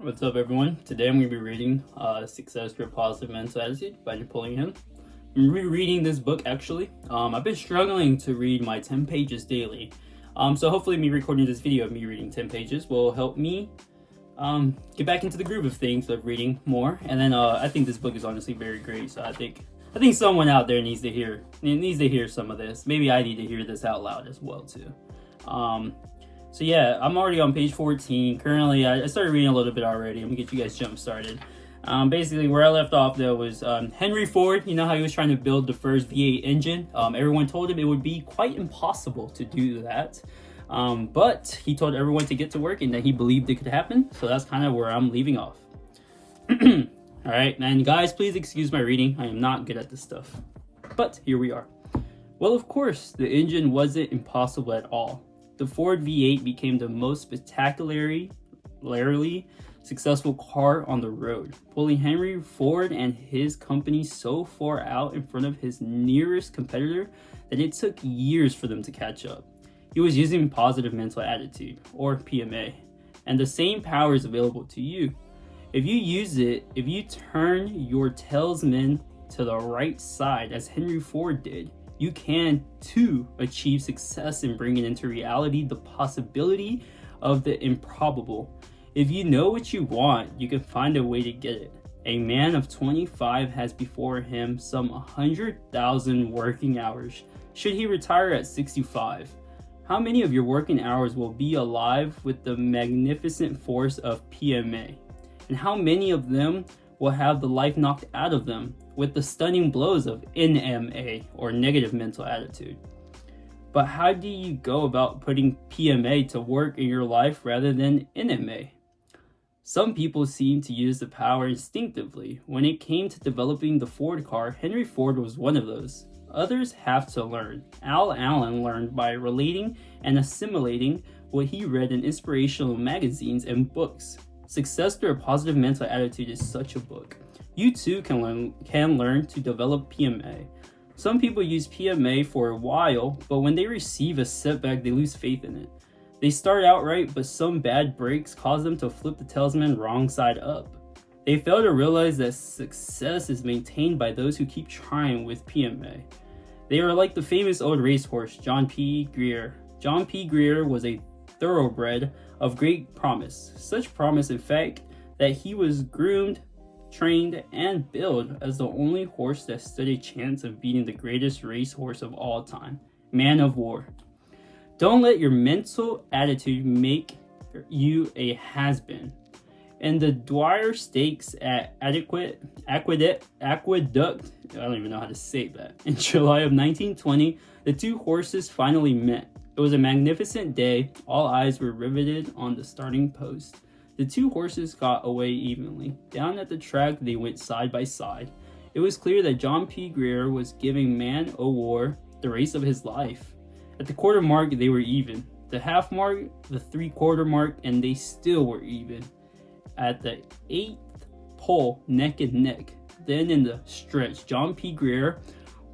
What's up, everyone? Today I'm going to be reading Success Through a Positive Mental Attitude by Napoleon. I'm rereading this book, actually. I've been struggling to read my 10 pages daily. So hopefully me recording this video of me reading 10 pages will help me get back into the groove of things, of reading more. And then I think this book is honestly very great. So I think someone out there needs to hear some of this. Maybe I need to hear this out loud as well, too. So yeah, I'm already on page 14. Currently, I started reading a little bit already. I'm gonna get you guys jump started. Basically, where I left off though was Henry Ford. You know how he was trying to build the first V8 engine? Everyone told him it would be quite impossible to do that. But he told everyone to get to work and that he believed it could happen. So that's kind of where I'm leaving off. Alright, and guys, please excuse my reading. I am not good at this stuff. But here we are. Well, of course, the engine wasn't impossible at all. The Ford V8 became the most spectacularly successful car on the road, pulling Henry Ford and his company so far out in front of his nearest competitor that it took years for them to catch up. He was using positive mental attitude, or PMA, and the same power is available to you. If you use it, if you turn your talisman to the right side, as Henry Ford did, you can too achieve success in bringing into reality the possibility of the improbable. If you know what you want, you can find a way to get it. A man of 25 has before him some 100,000 working hours. Should he retire at 65? How many of your working hours will be alive with the magnificent force of PMA? And how many of them will have the life knocked out of them with the stunning blows of NMA, or negative mental attitude? But how do you go about putting PMA to work in your life rather than NMA? Some people seem to use the power instinctively. When it came to developing the Ford car, Henry Ford was one of those. Others have to learn. Al Allen learned by relating and assimilating what he read in inspirational magazines and books. Success Through a Positive Mental Attitude is such a book. You too can learn to develop PMA. Some people use PMA for a while, but when they receive a setback, they lose faith in it. They start out right, but some bad breaks cause them to flip the talisman wrong side up. They fail to realize that success is maintained by those who keep trying with PMA. They are like the famous old racehorse, John P. Greer. John P. Greer was a thoroughbred of great promise. Such promise, in fact, that he was groomed, trained, and billed as the only horse that stood a chance of beating the greatest racehorse of all time, Man of War. Don't let your mental attitude make you a has-been. In the Dwyer Stakes at Aqueduct, I don't even know how to say that, in July of 1920, the two horses finally met. It was a magnificent day. All eyes were riveted on the starting post. The two horses got away evenly. Down at the track, they went side by side. It was clear that John P. Greer was giving Man o' War the race of his life. At the quarter mark, they were even. The half mark, the three-quarter mark, and they still were even. At the 8th pole, neck and neck. Then in the stretch, John P. Greer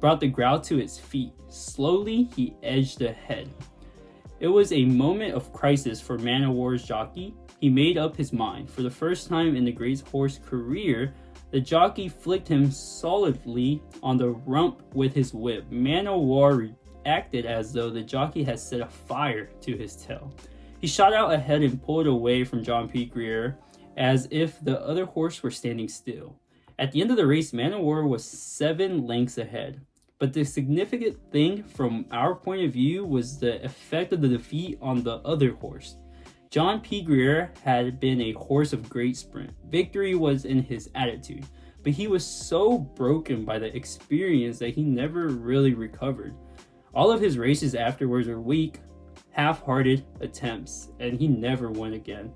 brought the crowd to its feet. Slowly, he edged ahead. It was a moment of crisis for Man o' War's jockey. He made up his mind. For the first time in the great horse's career, the jockey flicked him solidly on the rump with his whip. Man o' War acted as though the jockey had set a fire to his tail. He shot out ahead and pulled away from John P. Greer as if the other horse were standing still. At the end of the race, Man o' War was 7 lengths ahead. But the significant thing from our point of view was the effect of the defeat on the other horse. John P. Greer had been a horse of great sprint. Victory was in his attitude, but he was so broken by the experience that he never really recovered. All of his races afterwards were weak, half-hearted attempts, and he never won again.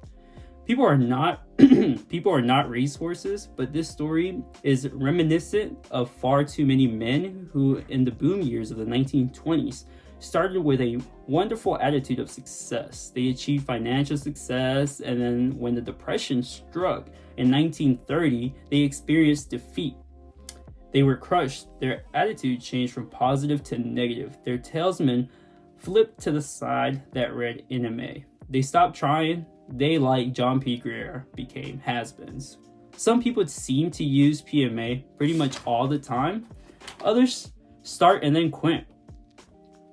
People are not racehorses, but this story is reminiscent of far too many men who, in the boom years of the 1920s, started with a wonderful attitude of success. They achieved financial success, and then when the Depression struck in 1930, they experienced defeat. They were crushed. Their attitude changed from positive to negative. Their talisman flipped to the side that read NMA. They stopped trying. they, like John P. Greer, became has-beens. Some people seem to use PMA pretty much all the time. Others start and then quit.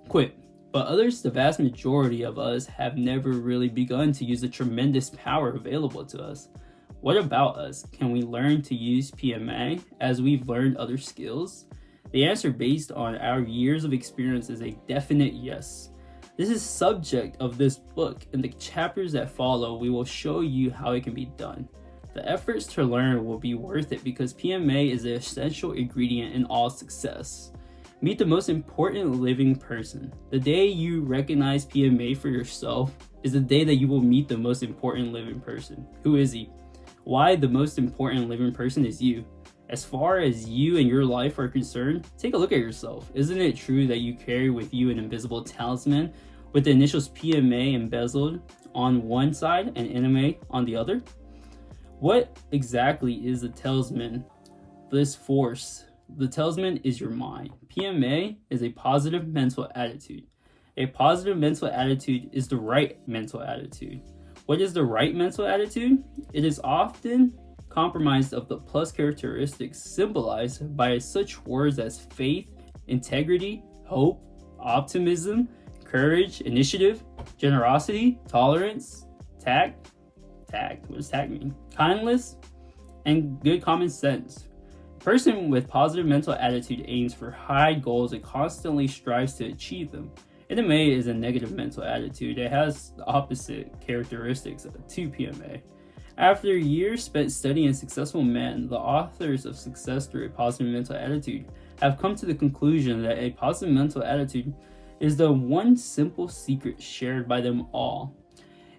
But others, the vast majority of us, have never really begun to use the tremendous power available to us. What about us? Can we learn to use PMA as we've learned other skills? The answer based on our years of experience is a definite yes. This is subject of this book. In the chapters that follow, we will show you how it can be done. The efforts to learn will be worth it because PMA is an essential ingredient in all success. Meet the most important living person. The day you recognize PMA for yourself is the day that you will meet the most important living person. Who is he? Why the most important living person is you. As far as you and your life are concerned, take a look at yourself. Isn't it true that you carry with you an invisible talisman with the initials PMA embezzled on one side and NMA on the other? What exactly is the talisman? This force. The talisman is your mind. PMA is a positive mental attitude. A positive mental attitude is the right mental attitude. What is the right mental attitude? It is often comprised of the plus characteristics symbolized by such words as faith, integrity, hope, optimism, courage, initiative, generosity, tolerance, tact. What does tact mean? Kindness, and good common sense. A person with positive mental attitude aims for high goals and constantly strives to achieve them. NMA is a negative mental attitude. It has the opposite characteristics to PMA. After years spent studying successful men, the authors of Success Through a Positive Mental Attitude have come to the conclusion that a positive mental attitude is the one simple secret shared by them all.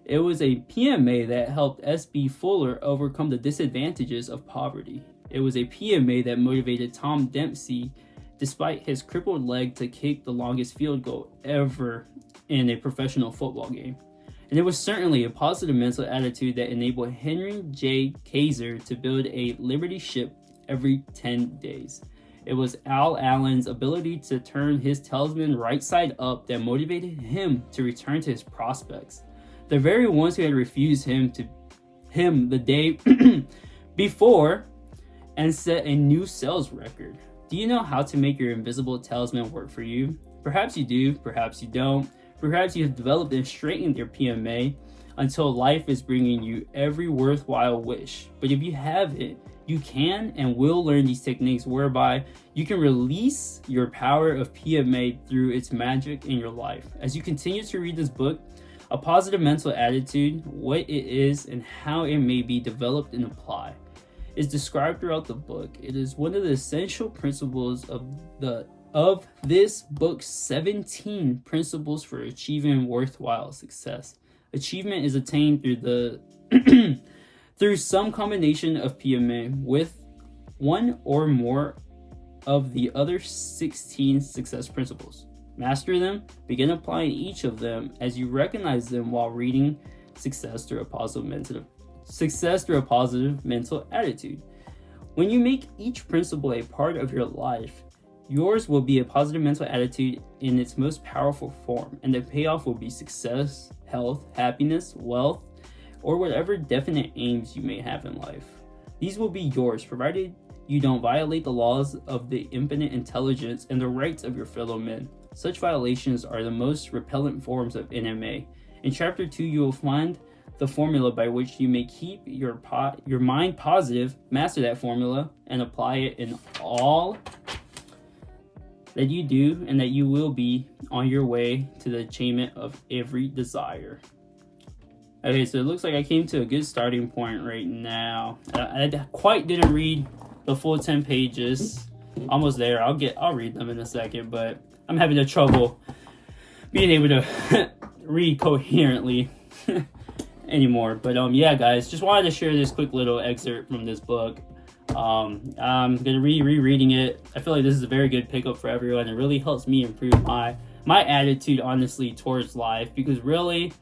It was a PMA that helped S.B. Fuller overcome the disadvantages of poverty. It was a PMA that motivated Tom Dempsey, despite his crippled leg, to kick the longest field goal ever in a professional football game. And it was certainly a positive mental attitude that enabled Henry J. Kaiser to build a Liberty ship every 10 days. It was Al Allen's ability to turn his talisman right side up that motivated him to return to his prospects. The very ones who had refused him the day before and set a new sales record. Do you know how to make your invisible talisman work for you? Perhaps you do, perhaps you don't. Perhaps you have developed and straightened your PMA until life is bringing you every worthwhile wish. But if you haven't, you can and will learn these techniques whereby you can release your power of PMA through its magic in your life. As you continue to read this book, A Positive Mental Attitude, what it is and how it may be developed and applied, is described throughout the book. It is one of the essential principles of this book's 17 principles for achieving worthwhile success. Achievement is attained through some combination of PMA with one or more of the other 16 success principles. Master them, begin applying each of them as you recognize them while reading Success Through a Positive Mental Attitude. When you make each principle a part of your life, yours will be a positive mental attitude in its most powerful form, and the payoff will be success, health, happiness, wealth, or whatever definite aims you may have in life. These will be yours, provided you don't violate the laws of the infinite intelligence and the rights of your fellow men. Such violations are the most repellent forms of NMA. In Chapter 2, you will find the formula by which you may keep your mind positive, master that formula, and apply it in all that you do, and that you will be on your way to the achievement of every desire. Okay, so it looks like I came to a good starting point right now. I quite didn't read the full 10 pages. Almost there. I'll read them in a second, but I'm having trouble being able to read coherently anymore. But yeah, guys, just wanted to share this quick little excerpt from this book. I'm gonna rereading it. I feel like this is a very good pickup for everyone. It really helps me improve my attitude, honestly, towards life, because really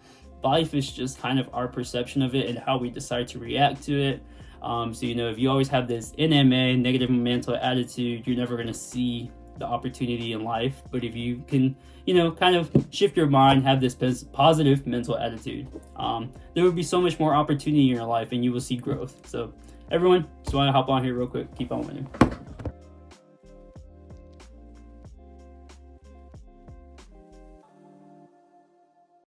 life is just kind of our perception of it and how we decide to react to it. So if you always have this NMA, negative mental attitude, you're never gonna see the opportunity in life. But if you can, kind of shift your mind, have this positive mental attitude, there will be so much more opportunity in your life and you will see growth. So everyone, just want to hop on here real quick. Keep on winning.